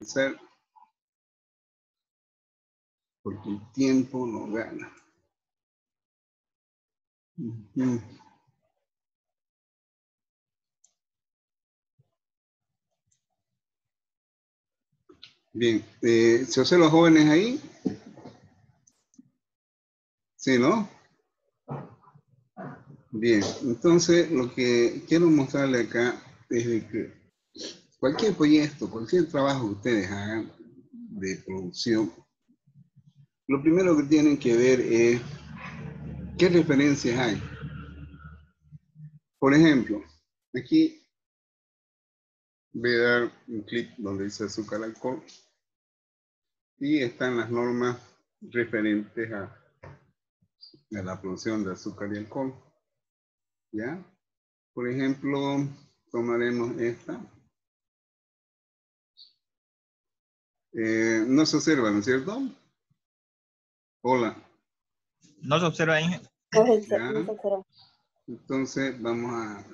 Hacer porque el tiempo no gana. Bien, ¿se observan los jóvenes ahí? Sí, ¿no? Bien, entonces lo que quiero mostrarle acá es de que cualquier proyecto, cualquier trabajo que ustedes hagan de producción, lo primero que tienen que ver es qué referencias hay. Por ejemplo, aquí voy a dar un clic donde dice azúcar alcohol y están las normas referentes a la producción de azúcar y alcohol. ¿Ya? Por ejemplo, tomaremos esta. No se observa, ¿no es cierto? Hola. No se observa ahí. ¿Ya? Entonces vamos a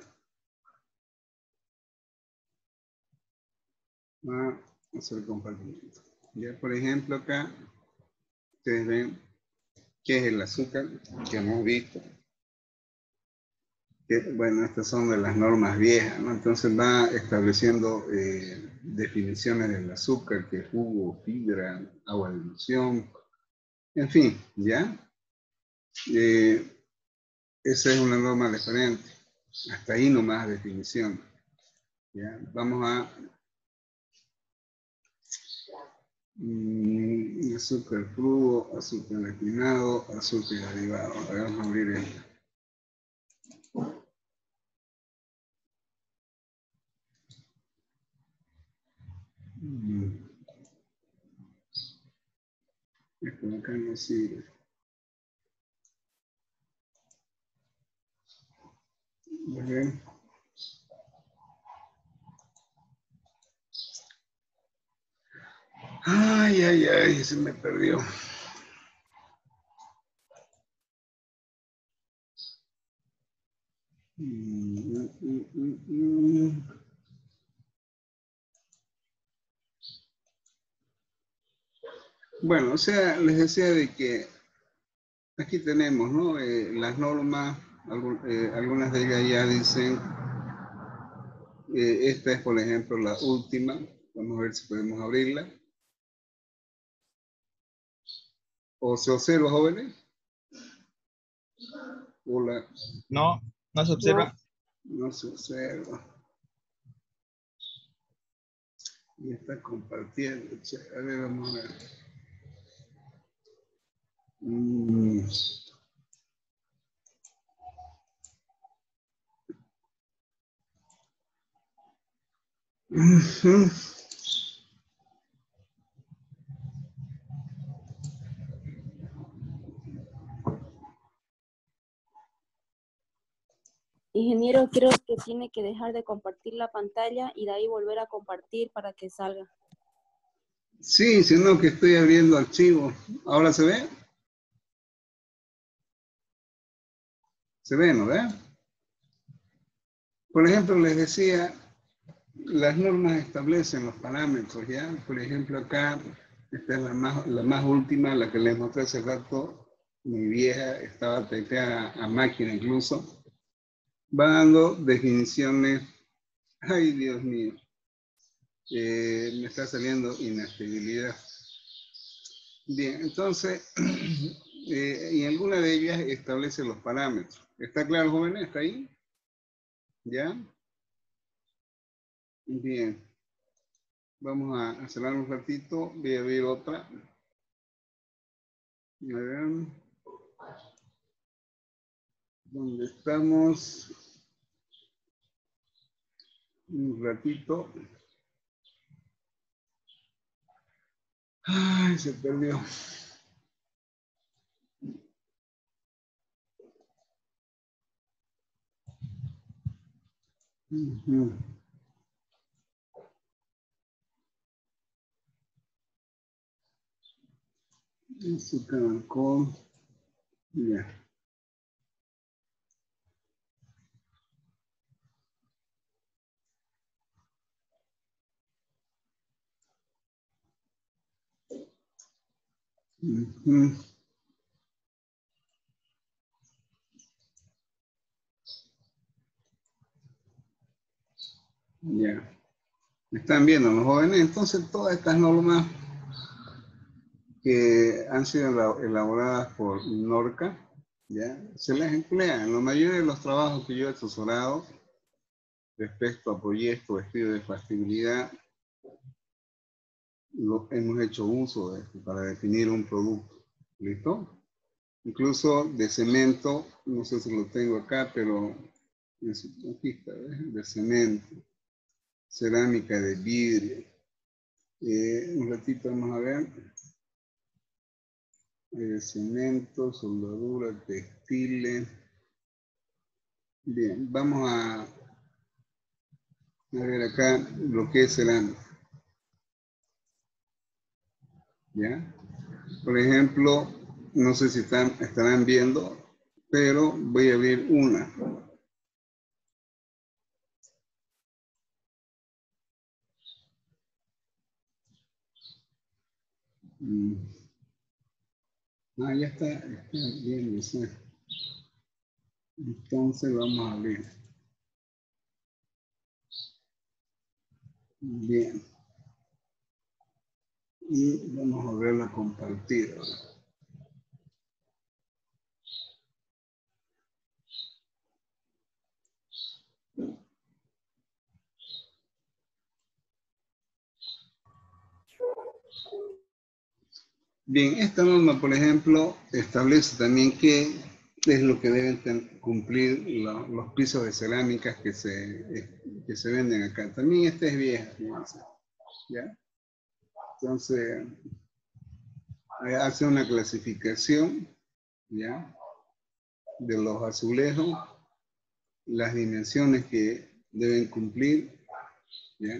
hacer compartimiento. Ya, por ejemplo, acá ustedes ven qué es el azúcar que hemos visto. Bueno, estas son de las normas viejas, ¿no? Entonces va estableciendo definiciones del azúcar, que es jugo, fibra, agua de emulsión, en fin, ¿ya? Esa es una norma diferente. Hasta ahí nomás definición. ¿Ya? Vamos a azúcar crudo, azúcar refinado, azúcar derivado. A ver, vamos a abrir esto. Esto acá no sirve. Muy bien. Ay, ay, ay, se me perdió. Bueno, o sea, les decía de que aquí tenemos, ¿no? Las normas, algunas de ellas ya dicen, esta es, por ejemplo, la última. Vamos a ver si podemos abrirla. ¿O se observa, jóvenes? Hola. No, no se observa. No se observa. Y está compartiendo. A ver, vamos a ver. Ingeniero, creo que tiene que dejar de compartir la pantalla y de ahí volver a compartir para que salga. Sí, sino que estoy abriendo archivo. ¿Ahora se ve? Se ve, ¿no ve? Por ejemplo, les decía, las normas establecen los parámetros, ¿ya? Por ejemplo, acá, esta es la más última, la que les mostré hace rato, mi vieja, estaba tecleada a máquina incluso. Va dando definiciones. Ay, Dios mío. Me está saliendo inestabilidad. Bien, entonces, y alguna de ellas establece los parámetros. ¿Está claro, jóvenes? ¿Está ahí? ¿Ya? Bien. Vamos a cerrar un ratito. Voy a abrir otra. A ver. ¿Dónde estamos? Un ratito. Ay, se perdió. Azúcar, alcohol. Ya. Ujú. Ya. Están viendo los jóvenes, entonces todas estas normas que han sido elaboradas por Norca, ¿ya? Se las emplea en la mayoría de los trabajos que yo he asesorado respecto a proyectos, estudios de factibilidad, hemos hecho uso de esto para definir un producto. ¿Listo? Incluso de cemento, no sé si lo tengo acá, pero aquí está, ¿ves? De cemento, cerámica de vidrio. Un ratito vamos a ver. Cemento, soldadura, textiles. Bien, vamos a ver acá lo que es cerámica. ¿Ya? Por ejemplo, no sé si estarán viendo, pero voy a abrir una. Ah, ya está bien, no sé. Entonces vamos a abrir. Bien. Y vamos a verla compartida. Bien, esta norma, por ejemplo, establece también qué es lo que deben cumplir los pisos de cerámicas que se venden acá. También esta es vieja, fíjense, ¿ya? Entonces, hace una clasificación, ¿ya? De los azulejos, las dimensiones que deben cumplir, ¿ya?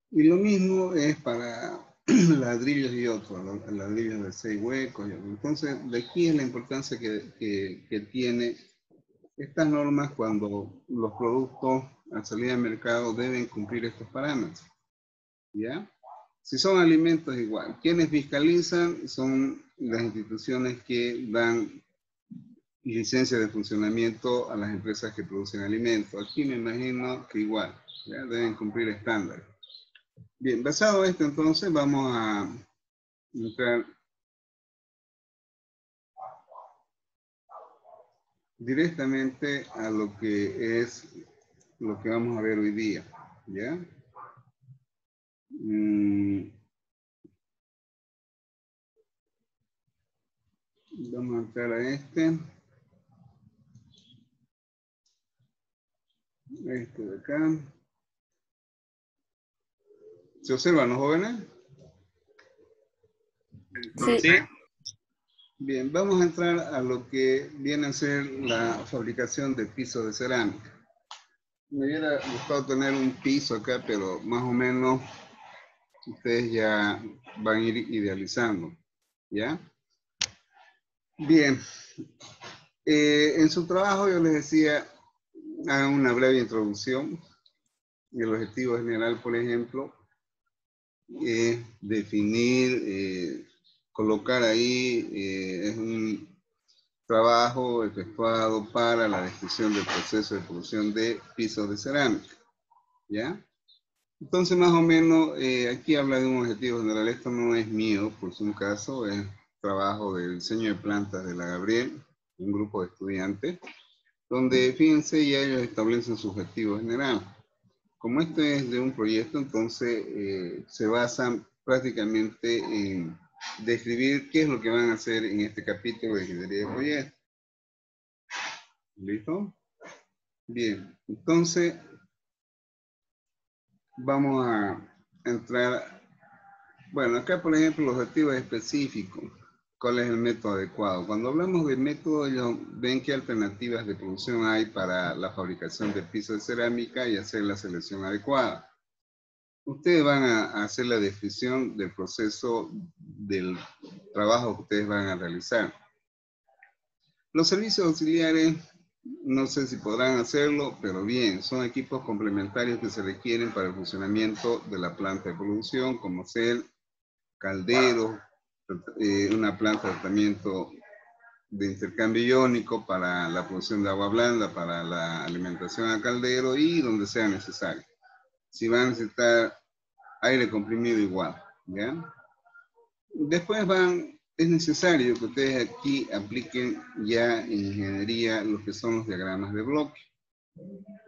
Y lo mismo es para ladrillos y otros, ladrillos de 6 huecos. Entonces, de aquí es la importancia que tiene estas normas cuando los productos al salir al mercado deben cumplir estos parámetros. ¿Ya? Si son alimentos, igual. Quienes fiscalizan son las instituciones que dan licencia de funcionamiento a las empresas que producen alimentos. Aquí me imagino que igual, ¿ya? Deben cumplir estándares. Bien, basado en esto entonces vamos a entrar directamente a lo que es lo que vamos a ver hoy día, ¿ya? Vamos a entrar a este de acá. ¿Se observan los jóvenes? Sí. Sí. Bien, vamos a entrar a lo que viene a ser la fabricación de pisos de cerámica. Me hubiera gustado tener un piso acá, pero más o menos ustedes ya van a ir idealizando, ¿ya? Bien, en su trabajo yo les decía, hagan una breve introducción. El objetivo general, por ejemplo, es definir, colocar ahí, es un trabajo efectuado para la descripción del proceso de producción de pisos de cerámica, ¿ya? Entonces, más o menos, aquí habla de un objetivo general. Esto no es mío, por su caso, es trabajo del diseño de plantas de la Gabriel, un grupo de estudiantes, donde, fíjense, ya ellos establecen su objetivo general. Como este es de un proyecto, entonces se basan prácticamente en describir qué es lo que van a hacer en este capítulo de ingeniería de proyecto. ¿Listo? Bien, entonces vamos a entrar. Bueno, acá por ejemplo los objetivos específicos. ¿Cuál es el método adecuado? Cuando hablamos de método, ellos ven qué alternativas de producción hay para la fabricación de pisos de cerámica y hacer la selección adecuada. Ustedes van a hacer la descripción del proceso del trabajo que ustedes van a realizar. Los servicios auxiliares, no sé si podrán hacerlo, pero bien, son equipos complementarios que se requieren para el funcionamiento de la planta de producción, como ser calderos, una planta de tratamiento de intercambio iónico para la producción de agua blanda, para la alimentación al caldero y donde sea necesario. Si van a necesitar aire comprimido igual, ¿ya? Después es necesario que ustedes aquí apliquen ya en ingeniería lo que son los diagramas de bloque,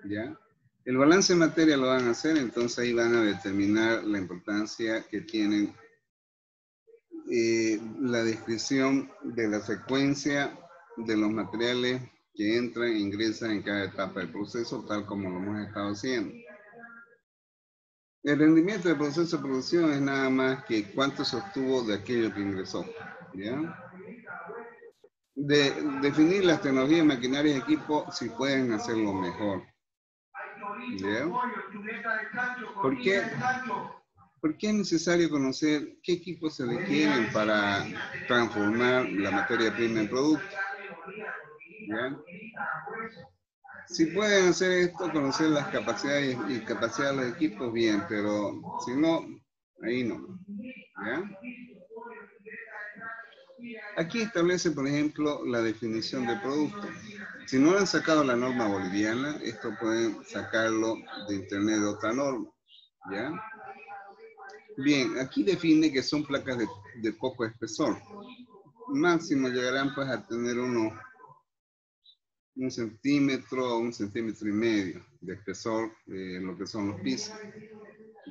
¿ya? El balance de materia lo van a hacer, entonces ahí van a determinar la importancia que tienen la descripción de la secuencia de los materiales que entran e ingresan en cada etapa del proceso, tal como lo hemos estado haciendo. El rendimiento del proceso de producción es nada más que cuánto se obtuvo de aquello que ingresó, ¿ya? Definir las tecnologías, maquinarias y equipos si pueden hacerlo mejor, ¿ya? ¿Por qué? Porque es necesario conocer qué equipos se requieren para transformar la materia prima en producto, ¿ya? Si pueden hacer esto, conocer las capacidades y capacidades de los equipos, bien, pero si no, ahí no, ¿ya? Aquí establece, por ejemplo, la definición de producto. Si no han sacado la norma boliviana, esto pueden sacarlo de internet de otra norma, ¿ya? Bien, aquí define que son placas de poco espesor. Máximo llegarán pues a tener un centímetro o 1,5 centímetros de espesor, lo que son los pisos,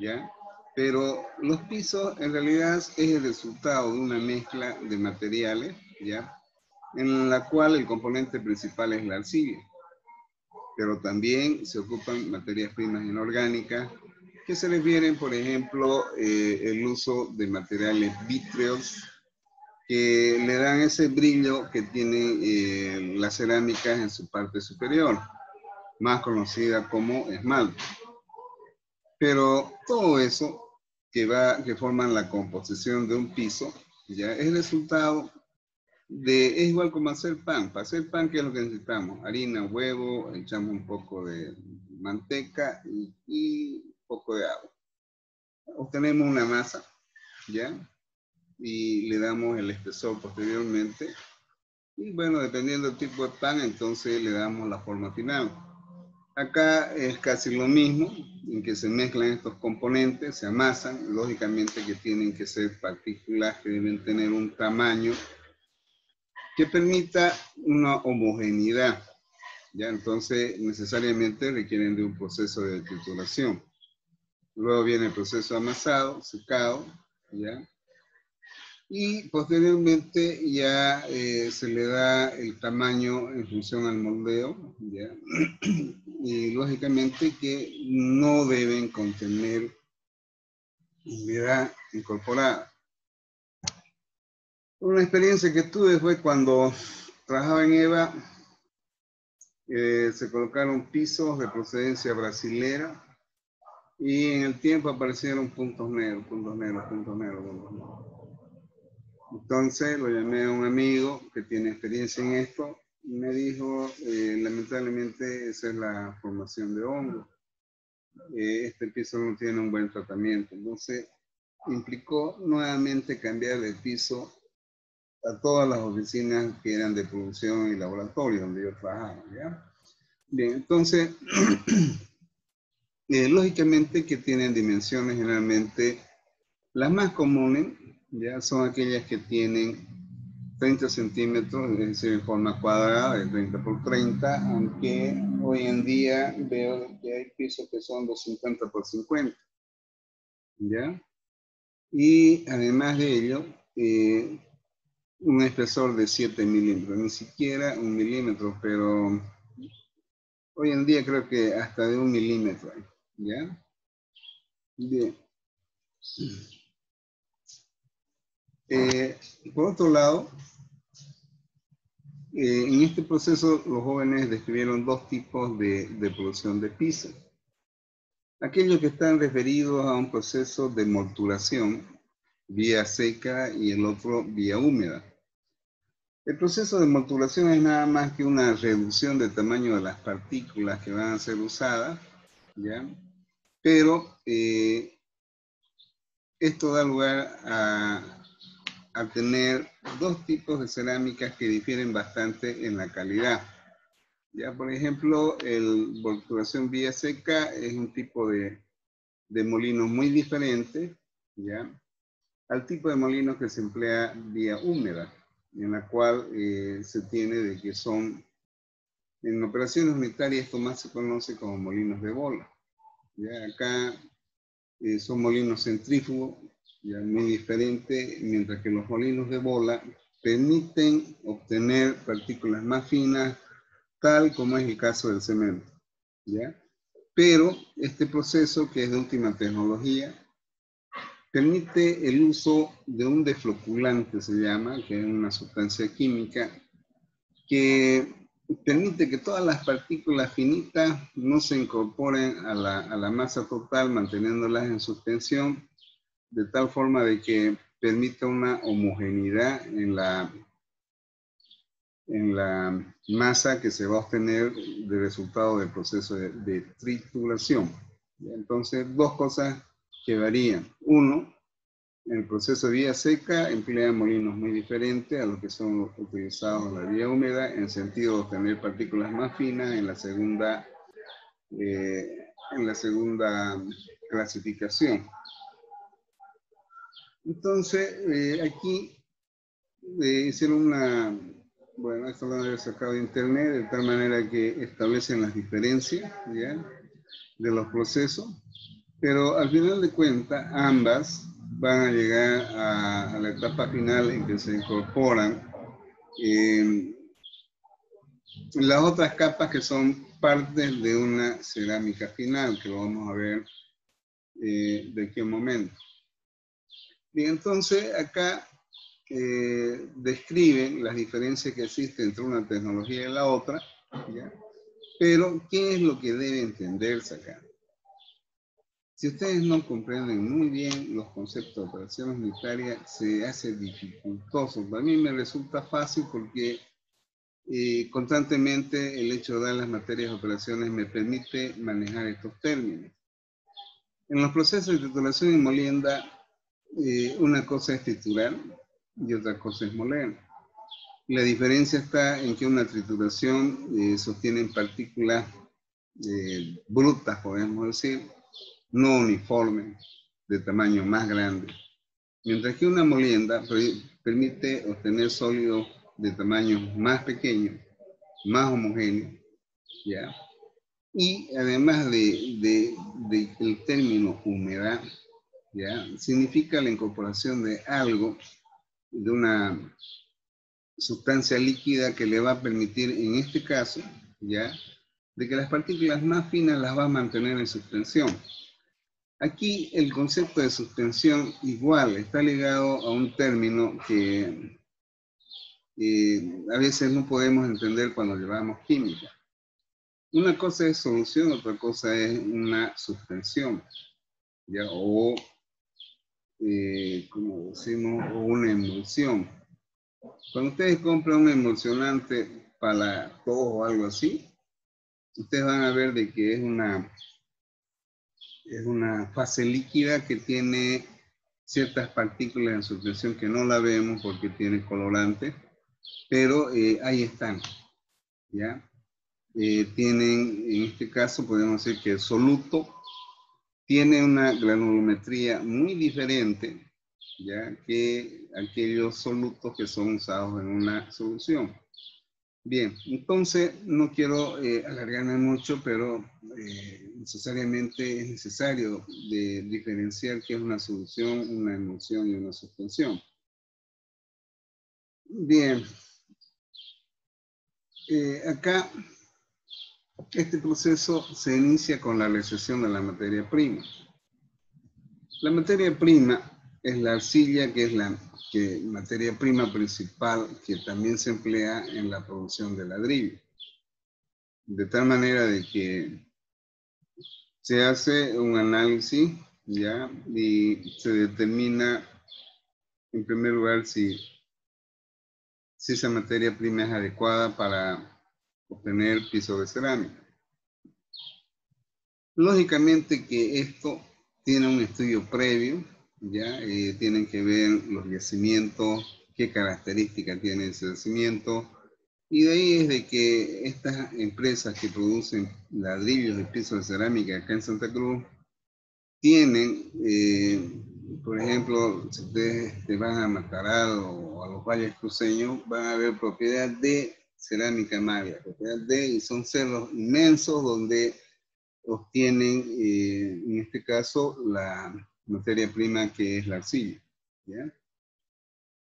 ¿ya? Pero los pisos en realidad es el resultado de una mezcla de materiales, ¿ya? En la cual el componente principal es la arcilla. Pero también se ocupan materias primas inorgánicas que se refieren, por ejemplo, el uso de materiales vítreos que le dan ese brillo que tienen las cerámicas en su parte superior, más conocida como esmalte. Pero todo eso que forman la composición de un piso, ya es resultado es igual como hacer pan. Para hacer pan, ¿qué es lo que necesitamos? Harina, huevo, echamos un poco de manteca y un poco de agua. Obtenemos una masa, ¿ya? Y le damos el espesor posteriormente. Y bueno, dependiendo del tipo de pan, entonces le damos la forma final. Acá es casi lo mismo, en que se mezclan estos componentes, se amasan, lógicamente que tienen que ser partículas que deben tener un tamaño que permita una homogeneidad, ¿ya? Entonces, necesariamente requieren de un proceso de trituración. Luego viene el proceso de amasado, secado, ¿ya? Y posteriormente ya se le da el tamaño en función al moldeo, ¿ya? Y lógicamente que no deben contener humedad incorporada. Una experiencia que tuve fue cuando trabajaba en EVA, se colocaron pisos de procedencia brasilera y en el tiempo aparecieron puntos negros, puntos negros, puntos negros, puntos negros. Entonces lo llamé a un amigo que tiene experiencia en esto y me dijo, lamentablemente esa es la formación de hongo. Este piso no tiene un buen tratamiento. Entonces implicó nuevamente cambiar de piso a todas las oficinas que eran de producción y laboratorio donde yo trabajaba, ¿ya? Bien, entonces, lógicamente que tienen dimensiones generalmente, las más comunes, ya son aquellas que tienen 30 centímetros, es decir, en forma cuadrada, de 30 por 30, aunque hoy en día veo que hay pisos que son de 50 por 50, ¿ya? Y además de ello, un espesor de 7 milímetros, ni siquiera 1 milímetro, pero hoy en día creo que hasta de 1 milímetro, ¿ya? Bien. Por otro lado, en este proceso los jóvenes describieron dos tipos de producción de piso. Aquellos que están referidos a un proceso de molturación vía seca y el otro vía húmeda. El proceso de molturación es nada más que una reducción del tamaño de las partículas que van a ser usadas, ¿ya? Pero esto da lugar a tener dos tipos de cerámicas que difieren bastante en la calidad. Ya, por ejemplo, el volturación vía seca es un tipo de molino muy diferente, ¿ya?, al tipo de molino que se emplea vía húmeda, en la cual se tiene de que son, en operaciones unitarias, esto más se conoce como molinos de bola. Ya, acá son molinos centrífugos, ya muy diferente, mientras que los molinos de bola permiten obtener partículas más finas, tal como es el caso del cemento, ¿ya? Pero este proceso, que es de última tecnología, permite el uso de un defloculante, se llama, que es una sustancia química que permite que todas las partículas finitas no se incorporen a la masa total, manteniéndolas en suspensión, de tal forma de que permita una homogeneidad en la masa que se va a obtener de resultado del proceso de trituración. Entonces, dos cosas que varían. Uno, en el proceso de vía seca emplea molinos muy diferentes a los que son utilizados en la vía húmeda, en sentido de obtener partículas más finas en la segunda clasificación. Entonces, aquí hicieron bueno, esto lo han sacado de internet, de tal manera que establecen las diferencias, ¿ya?, de los procesos, pero al final de cuentas ambas van a llegar a la etapa final en que se incorporan las otras capas que son partes de una cerámica final, que lo vamos a ver de qué momento. Bien, entonces acá describen las diferencias que existen entre una tecnología y la otra, ¿ya? Pero, ¿qué es lo que debe entenderse acá? Si ustedes no comprenden muy bien los conceptos de operaciones unitarias, se hace dificultoso. Para mí me resulta fácil porque constantemente el hecho de dar las materias de operaciones me permite manejar estos términos. En los procesos de trituración y molienda, una cosa es triturar y otra cosa es moler. La diferencia está en que una trituración sostiene partículas brutas, podemos decir, no uniformes, de tamaño más grande, mientras que una molienda permite obtener sólidos de tamaño más pequeño, más homogéneo, ¿ya? Y además del término humedad, ¿ya?, significa la incorporación de algo, de una sustancia líquida que le va a permitir, en este caso, ¿ya?, de que las partículas más finas las va a mantener en suspensión. Aquí el concepto de suspensión igual está ligado a un término que a veces no podemos entender cuando llevamos química. Una cosa es solución, otra cosa es una suspensión, ¿ya?, o como decimos, o una emulsión. Cuando ustedes compran un emulsionante para todo o algo así, ustedes van a ver de que es una fase líquida que tiene ciertas partículas en suspensión que no la vemos porque tiene colorante, pero ahí están, ¿ya? Tienen, en este caso podemos decir que el soluto tiene una granulometría muy diferente, ¿ya?, que aquellos solutos que son usados en una solución. Bien, entonces no quiero alargarme mucho, pero necesariamente es necesario diferenciar qué es una solución, una emulsión y una suspensión. Bien, acá este proceso se inicia con la realización de la materia prima. La materia prima es la arcilla, que es la materia prima principal que también se emplea en la producción de ladrillo. De tal manera de que se hace un análisis, ¿ya?, y se determina, en primer lugar, si esa materia prima es adecuada para obtener piso de cerámica. Lógicamente que esto tiene un estudio previo, ¿ya? Tienen que ver los yacimientos, qué características tiene ese yacimiento. Y de ahí es de que estas empresas que producen ladrillos y pisos de cerámica acá en Santa Cruz tienen, por ejemplo, si ustedes te van a Mataral o a los valles cruceños, van a ver propiedad de cerámica magia, propiedad de, y son cerros inmensos donde obtienen, en este caso, la materia prima que es la arcilla, ¿ya?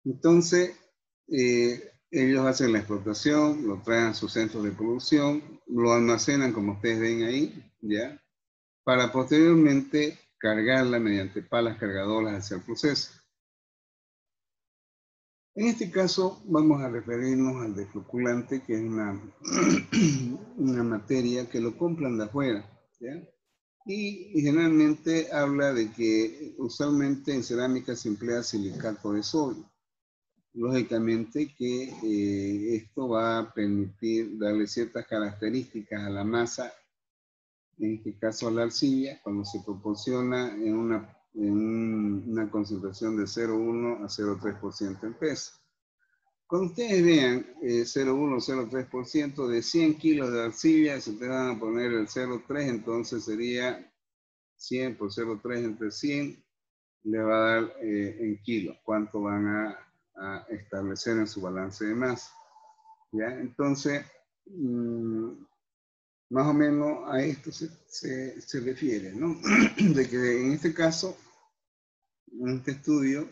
Entonces, ellos hacen la explotación, lo traen a sus centros de producción, lo almacenan como ustedes ven ahí, ¿ya? Para posteriormente cargarla mediante palas cargadoras hacia el proceso. En este caso vamos a referirnos al desfloculante, que es una materia que lo compran de afuera, ¿ya? Y generalmente habla de que usualmente en cerámica se emplea silicato de sodio. Lógicamente que esto va a permitir darle ciertas características a la masa, en este caso a la arcilla, cuando se proporciona en una concentración de 0,1 a 0,3% en peso. Cuando ustedes vean 0,1 o 0,3% de 100 kilos de arcilla, si ustedes van a poner el 0,3, entonces sería 100 por 0,3 entre 100, le va a dar en kilos, cuánto van a establecer en su balance de masa. ¿Ya? Entonces, más o menos a esto se refiere, ¿no? De que en este caso, en este estudio,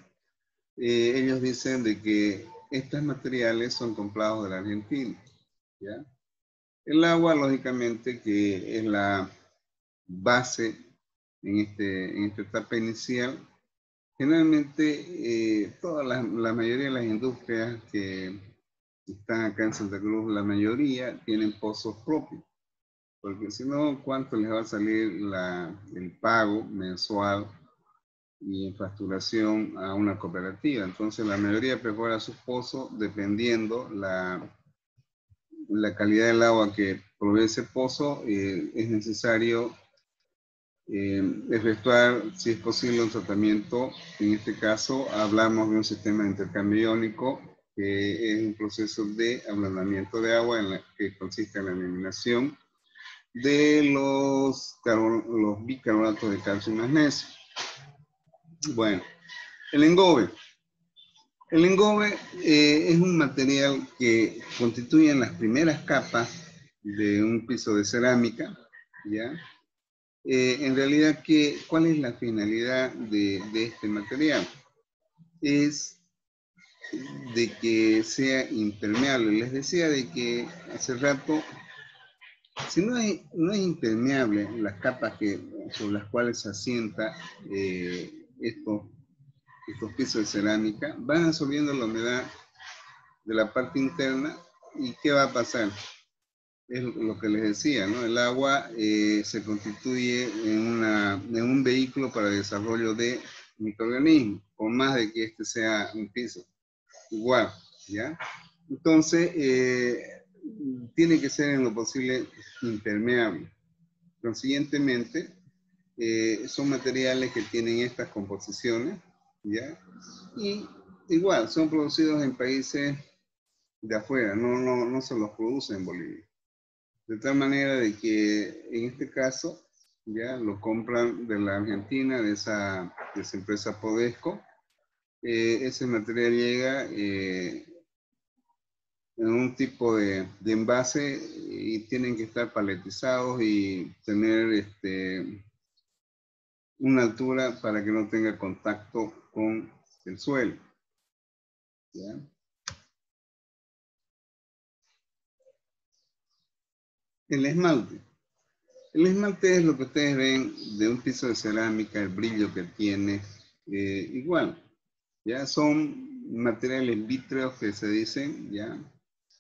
ellos dicen de que estos materiales son comprados de la Argentina, ¿ya? El agua, lógicamente, que es la base en esta etapa inicial. Generalmente, la mayoría de las industrias que están acá en Santa Cruz, la mayoría tienen pozos propios, porque si no, ¿cuánto les va a salir el pago mensual y en facturación a una cooperativa? Entonces, la mayoría perfora sus pozos dependiendo la calidad del agua que provee ese pozo. Es necesario efectuar, si es posible, un tratamiento. En este caso, hablamos de un sistema de intercambio iónico, que es un proceso de ablandamiento de agua que consiste en la eliminación de los bicarbonatos de calcio y magnesio. Bueno, el engobe. El engobe es un material que constituye las primeras capas de un piso de cerámica, ¿ya? En realidad, ¿cuál es la finalidad de este material? Es de que sea impermeable. Les decía de que hace rato, si no es impermeable las capas sobre las cuales se asienta estos pisos de cerámica, van absorbiendo la humedad de la parte interna. ¿Y qué va a pasar? Es lo que les decía, ¿no? El agua se constituye en un vehículo para el desarrollo de microorganismos, por más de que este sea un piso igual, ¿ya? Entonces, tiene que ser en lo posible impermeable. Consiguientemente, son materiales que tienen estas composiciones, ¿ya? Y igual, son producidos en países de afuera, no se los produce en Bolivia. De tal manera de que en este caso ya lo compran de la Argentina, de esa empresa Podesco. Ese material llega en un tipo de envase y tienen que estar paletizados y tener una altura para que no tenga contacto con el suelo, ¿ya? El esmalte. El esmalte es lo que ustedes ven de un piso de cerámica, el brillo que tiene, igual, ¿ya? Son materiales vítreos que se dicen, ¿ya?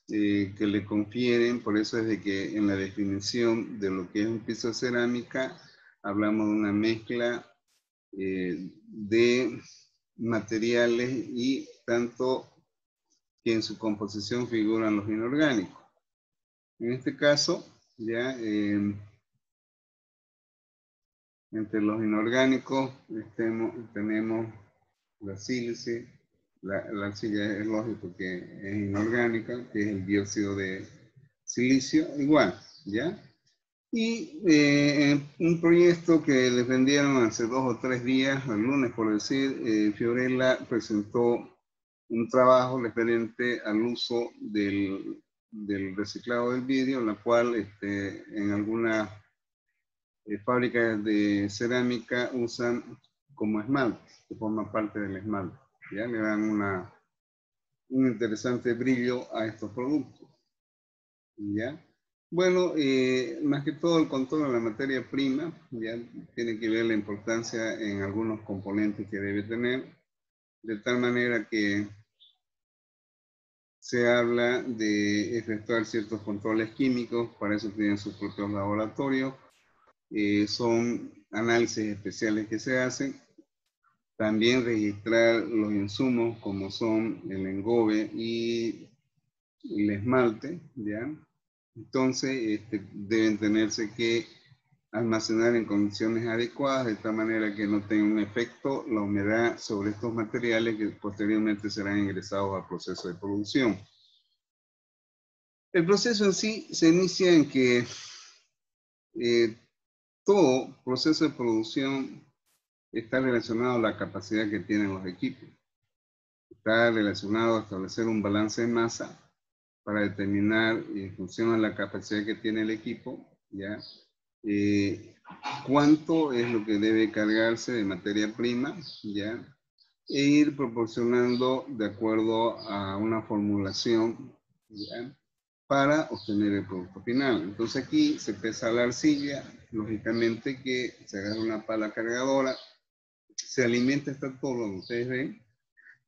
Que le confieren, por eso es de que en la definición de lo que es un piso de cerámica, hablamos de una mezcla de materiales y tanto que en su composición figuran los inorgánicos. En este caso, ya Entre los inorgánicos tenemos la sílice, la arcilla es lógico que es inorgánica, que es el dióxido de silicio, igual, ¿ya? Y un proyecto que les vendieron hace 2 o 3 días, el lunes por decir, Fiorella presentó un trabajo referente al uso del reciclado del vidrio, la cual en algunas fábricas de cerámica usan como esmalte, que forma parte del esmalte. ¿Ya? Le dan un interesante brillo a estos productos. ¿Ya? Bueno, más que todo el control de la materia prima, ya tiene que ver la importancia en algunos componentes que debe tener, de tal manera que se habla de efectuar ciertos controles químicos, para eso tienen sus propios laboratorios, son análisis especiales que se hacen, también registrar los insumos como son el engobe y el esmalte, ¿ya? Entonces deben tenerse que almacenar en condiciones adecuadas de tal manera que no tenga un efecto la humedad sobre estos materiales que posteriormente serán ingresados al proceso de producción. El proceso en sí se inicia en que todo proceso de producción está relacionado a la capacidad que tienen los equipos. Está relacionado a establecer un balance de masa para determinar, en función de la capacidad que tiene el equipo, ¿ya? Cuánto es lo que debe cargarse de materia prima, ¿ya? E ir proporcionando de acuerdo a una formulación, ¿ya? Para obtener el producto final. Entonces aquí se pesa la arcilla, lógicamente que se agarra una pala cargadora, se alimenta hasta todo lo que ustedes ven,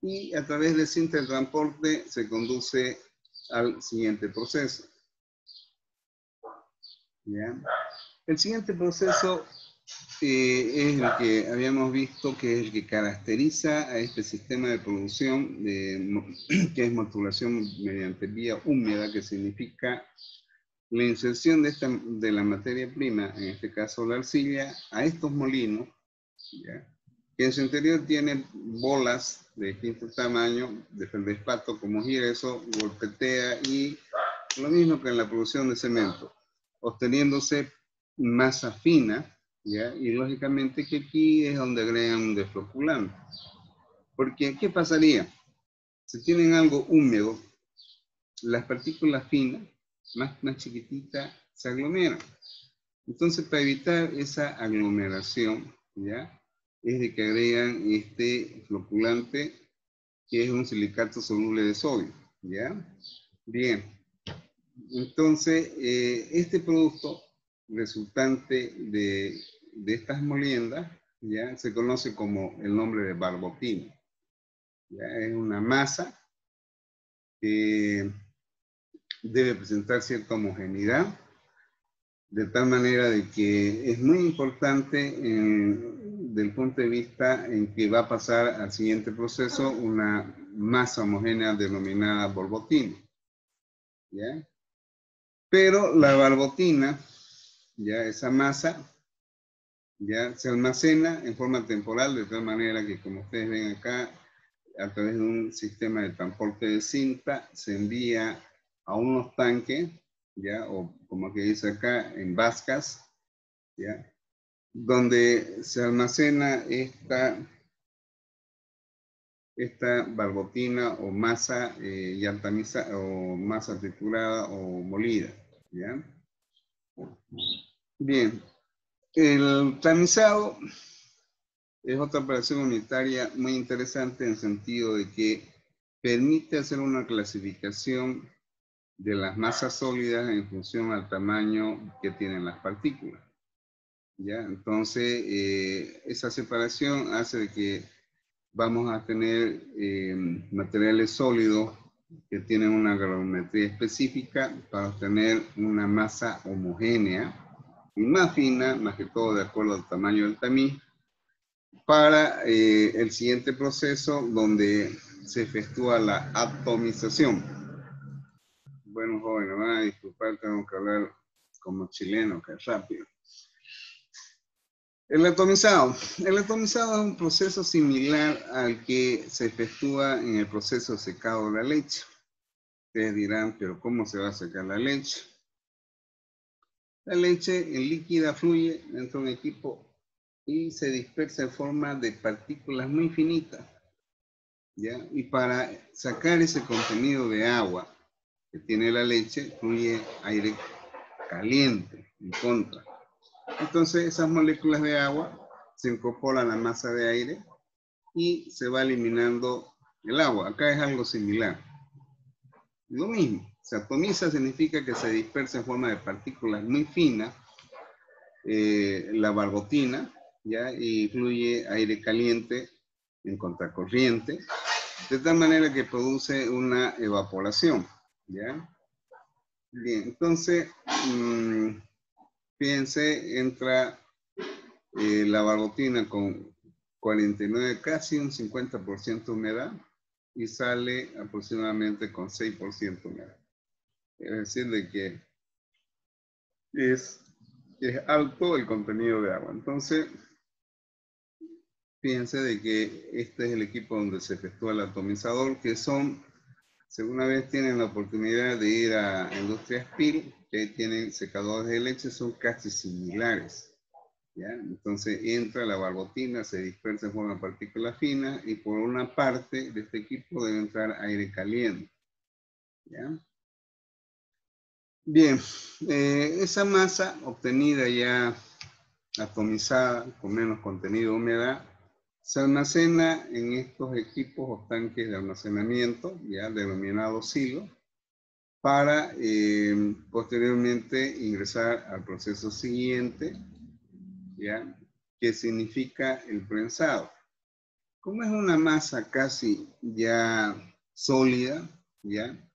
y a través de cinta de transporte se conduce al siguiente proceso. ¿Ya? El siguiente proceso es el que habíamos visto, que es el que caracteriza a este sistema de producción, que es modulación mediante vía húmeda, que significa la inserción de la materia prima, en este caso la arcilla, a estos molinos, ¿ya? Que en su interior tiene bolas de distintos tamaños, de feldespato, como gira, eso golpetea, y lo mismo que en la producción de cemento, obteniéndose masa fina, ¿ya? Y lógicamente que aquí es donde agregan un desfloculante. Porque, ¿qué pasaría? Si tienen algo húmedo, las partículas finas, más chiquititas, se aglomeran. Entonces, para evitar esa aglomeración, ¿ya? Es de que agregan este floculante, que es un silicato soluble de sodio, ¿ya? Bien. Entonces, este producto resultante de estas moliendas, ¿ya? Se conoce como el nombre de barbotina. ¿Ya? Es una masa que debe presentar cierta homogeneidad, de tal manera de que es muy importante desde el punto de vista en que va a pasar al siguiente proceso una masa homogénea denominada barbotina. ¿Ya? Pero la barbotina, ya esa masa, ya se almacena en forma temporal, de tal manera que, como ustedes ven acá, a través de un sistema de transporte de cinta, se envía a unos tanques, ya, o como que dice acá, en vascas, ya, donde se almacena esta barbotina o masa ya tamizada, o masa triturada o molida, ¿ya? Bien, el tamizado es otra operación unitaria muy interesante en el sentido de que permite hacer una clasificación de las masas sólidas en función al tamaño que tienen las partículas. ¿Ya? Entonces, esa separación hace de que vamos a tener materiales sólidos que tienen una granulometría específica para obtener una masa homogénea y más fina, más que todo de acuerdo al tamaño del tamiz, para el siguiente proceso donde se efectúa la atomización. Bueno, jóvenes, van a disculpar, tengo que hablar como chileno, que es rápido. El atomizado. El atomizado es un proceso similar al que se efectúa en el proceso de secado de la leche. Ustedes dirán, pero ¿cómo se va a secar la leche? La leche en líquida fluye dentro de un equipo y se dispersa en forma de partículas muy finitas, ¿ya? Y para sacar ese contenido de agua que tiene la leche, fluye aire caliente en contra. Entonces esas moléculas de agua se incorporan a la masa de aire y se va eliminando el agua. Acá es algo similar. Lo mismo, se atomiza significa que se dispersa en forma de partículas muy finas, la barbotina, ¿ya? Y fluye aire caliente en contracorriente, de tal manera que produce una evaporación, ¿ya? Bien, entonces, fíjense, entra la barbotina con 49, casi un 50% de humedad, y sale aproximadamente con 6% de humedad. Es decir, de que es alto el contenido de agua. Entonces, fíjense de que este es el equipo donde se efectúa el atomizador, que son, si alguna vez tienen la oportunidad de ir a Industria Spil, que tienen secadores de leche, son casi similares, ¿ya? Entonces entra la barbotina, se dispersa en forma de partícula fina, y por una parte de este equipo debe entrar aire caliente, ¿ya? Bien, esa masa obtenida ya atomizada, con menos contenido de humedad, se almacena en estos equipos o tanques de almacenamiento, ya denominados silos, para posteriormente ingresar al proceso siguiente, ya, que significa el prensado. Como es una masa casi ya sólida, ya,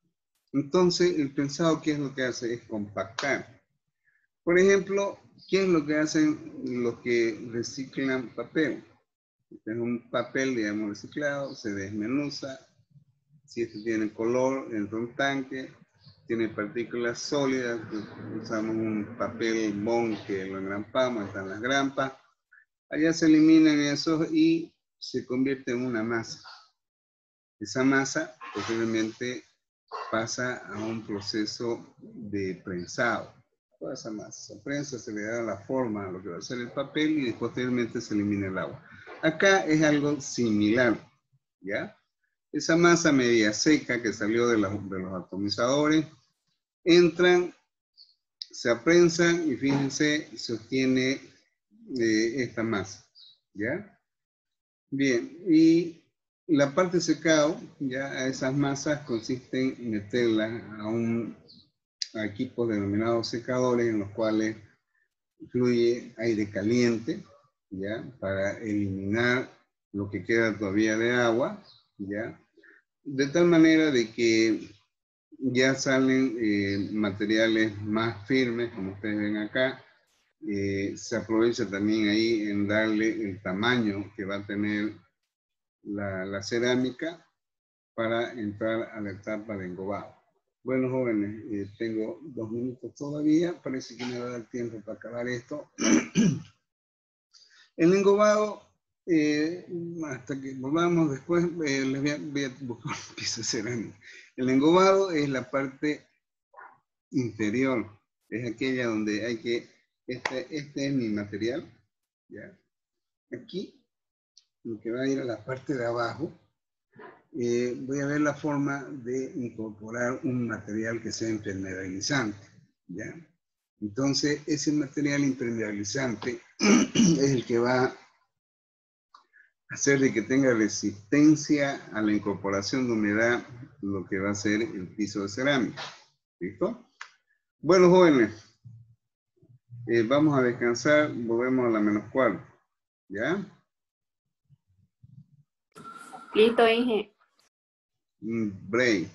entonces el prensado, ¿qué es lo que hace? Es compactar. Por ejemplo, ¿qué es lo que hacen los que reciclan papel? Es un papel, digamos, reciclado, se desmenuza. Si este tiene color, entra un tanque, tiene partículas sólidas, usamos un papel bond que lo engrampamos, están las grampas. Allá se eliminan esos y se convierte en una masa. Esa masa posiblemente pasa a un proceso de prensado. Toda esa masa se prensa, se le da la forma a lo que va a ser el papel y posteriormente se elimina el agua. Acá es algo similar, ¿ya? Esa masa media seca que salió de los atomizadores, entran, se aprensan y fíjense, se obtiene esta masa, ¿ya? Bien, y la parte secado, ya a esas masas consiste en meterlas a equipos denominados secadores en los cuales fluye aire caliente, ¿ya? Para eliminar lo que queda todavía de agua, ¿ya? De tal manera de que ya salen materiales más firmes, como ustedes ven acá. Se aprovecha también ahí en darle el tamaño que va a tener la cerámica para entrar a la etapa de engobado. Bueno, jóvenes, tengo 2 minutos todavía, parece que me va a dar tiempo para acabar esto. El engobado, hasta que volvamos después, les voy a buscar una pieza de cerámica. El engobado es la parte inferior, es aquella donde hay que, este es mi material, ¿ya? Aquí, lo que va a ir a la parte de abajo, voy a ver la forma de incorporar un material que sea impermeabilizante, ¿ya? Entonces, ese material impermeabilizante es el que va a hacer de que tenga resistencia a la incorporación de humedad, lo que va a ser el piso de cerámica. ¿Listo? Bueno, jóvenes, vamos a descansar, volvemos a la -4, ¿ya? Listo, Inge. Break.